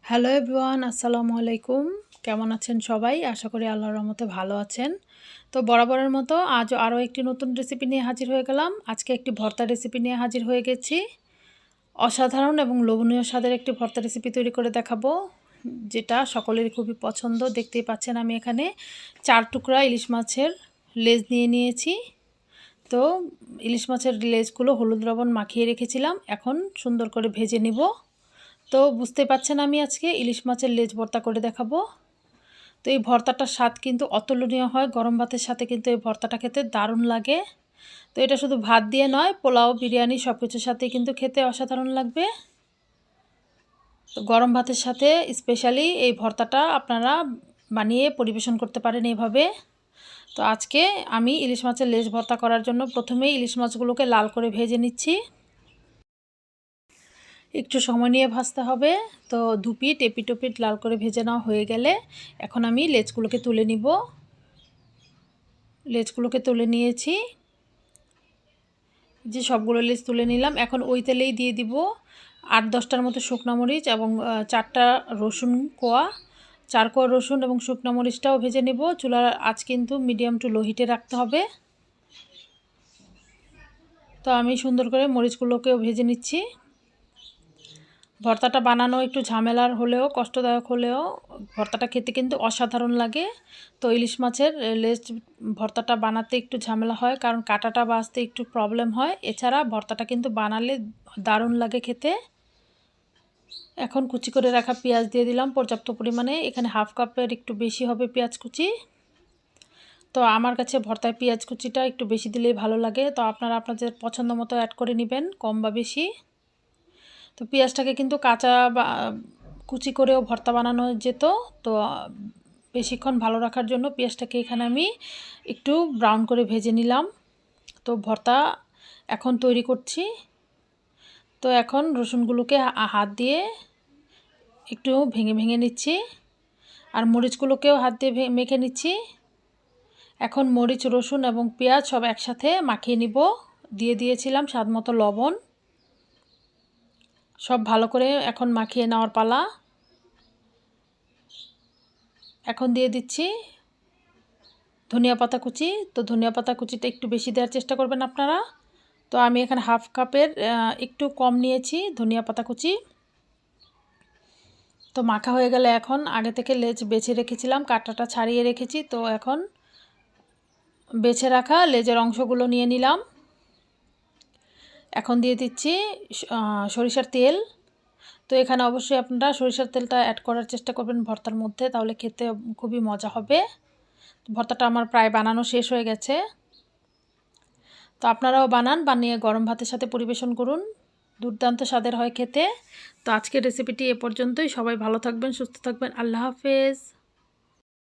Hello everyone, আসসালামু আলাইকুম। কেমন আছেন সবাই? আশা করি আল্লাহর রহমতে ভালো আছেন। তো বরাবরের মতো আজও আরও একটি নতুন রেসিপি নিয়ে হাজির হয়ে গেলাম। আজকে একটি ভর্তা রেসিপি নিয়ে হাজির হয়ে গেছি। অসাধারণ এবং লোভনীয় স্বাদের একটি ভর্তা রেসিপি তৈরি করে দেখাবো, যেটা সকলেরই খুবই পছন্দ। দেখতেই পাচ্ছেন আমি এখানে 4 টুকরা ইলিশ মাছের লেজ নিয়ে নিয়েছি। তো ইলিশ মাছের লেজগুলো হলুদ লবণ মাখিয়ে রেখেছিলাম, এখন সুন্দর করে ভেজে নিব। তো বুঝতে পারছেন আমি আজকে ইলিশ মাছের লেজ ভর্তা করে দেখাবো। তো এই ভর্তাটার স্বাদ কিন্তু অতুলনীয় হয়, গরম ভাতের সাথে কিন্তু এই ভর্তাটা খেতে দারুণ লাগে। তো এটা শুধু ভাত দিয়ে নয়, পোলাও, বিরিয়ানি সব কিছুর সাথে কিন্তু খেতে অসাধারণ লাগবে। তো গরম ভাতের সাথে স্পেশালি এই ভর্তাটা আপনারা বানিয়ে পরিবেশন করতে পারেন এইভাবে। তো আজকে আমি ইলিশ মাছের লেজ ভর্তা করার জন্য প্রথমেই ইলিশ মাছগুলোকে লাল করে ভেজে নিচ্ছি। একটু সময় নিয়ে ভাজতে হবে। তো দুপিট এপিট লাল করে ভেজে নেওয়া হয়ে গেলে এখন আমি লেজগুলোকে তুলে নিব। লেজগুলোকে তুলে নিয়েছি, যে সবগুলো লেজ তুলে নিলাম। এখন ওই তেলেই দিয়ে দিব 8-10টার মতো শুকনো মরিচ এবং 4টা রসুন কোয়া, 4 কোয়া রসুন এবং শুকনো মরিচটাও ভেজে নিব। চুলার আঁচ কিন্তু মিডিয়াম টু লো হিটে রাখতে হবে। তো আমি সুন্দর করে মরিচগুলোকেও ভেজে নিচ্ছি। ভর্তাটা বানানো একটু ঝামেলার হলেও, কষ্টদায়ক হলেও ভর্তাটা খেতে কিন্তু অসাধারণ লাগে। তো ইলিশ মাছের লেজ ভর্তাটা বানাতে একটু ঝামেলা হয়, কারণ কাটাটা বাছতে একটু প্রবলেম হয়। এছাড়া ভর্তাটা কিন্তু বানালে দারুণ লাগে খেতে। এখন কুচি করে রাখা পেঁয়াজ দিয়ে দিলাম পর্যাপ্ত পরিমাণে, এখানে হাফ কাপের একটু বেশি হবে পেঁয়াজ কুচি। তো আমার কাছে ভর্তায় পেঁয়াজ কুচিটা একটু বেশি দিলেই ভালো লাগে। তো আপনারা আপনাদের পছন্দ মতো অ্যাড করে নেবেন, কম বা বেশি। তো পেঁয়াজটাকে কিন্তু কাঁচা বা কুচি করেও ভর্তা বানানো যেত। তো বেশিক্ষণ ভালো রাখার জন্য পেঁয়াজটাকে এখানে আমি একটু ব্রাউন করে ভেজে নিলাম। তো ভর্তা এখন তৈরি করছি। তো এখন রসুনগুলোকে হাত দিয়ে একটু ভেঙে ভেঙে নিচ্ছি, আর মরিচগুলোকেও হাত দিয়ে মেখে নিচ্ছি। এখন মরিচ, রসুন এবং পেঁয়াজ সব একসাথে মাখিয়ে নিব। দিয়ে দিয়েছিলাম স্বাদ মতো লবণ। সব ভালো করে এখন মাখিয়ে নেওয়ার পালা। এখন দিয়ে দিচ্ছি ধনিয়া পাতা কুচি। তো ধনিয়া পাতা কুচিটা একটু বেশি দেওয়ার চেষ্টা করবেন আপনারা। তো আমি এখানে হাফ কাপের একটু কম নিয়েছি ধনিয়া পাতা কুচি। তো মাখা হয়ে গেলে এখন আগে থেকে লেজ বেছে রেখেছিলাম, কাঁটাটা ছাড়িয়ে রেখেছি। তো এখন বেছে রাখা লেজের অংশগুলো নিয়ে নিলাম। এখন দিয়ে দিচ্ছি সরিষার তেল। তো এখানে অবশ্যই আপনারা সরিষার তেলটা অ্যাড করার চেষ্টা করবেন ভর্তার মধ্যে, তাহলে খেতে খুবই মজা হবে। ভর্তাটা আমার প্রায় বানানো শেষ হয়ে গেছে। তো আপনারাও বানিয়ে গরম ভাতের সাথে পরিবেশন করুন, দুর্দান্ত স্বাদের হয় খেতে। তো আজকের রেসিপিটি এ পর্যন্তই। সবাই ভালো থাকবেন, সুস্থ থাকবেন। আল্লাহ হাফেজ।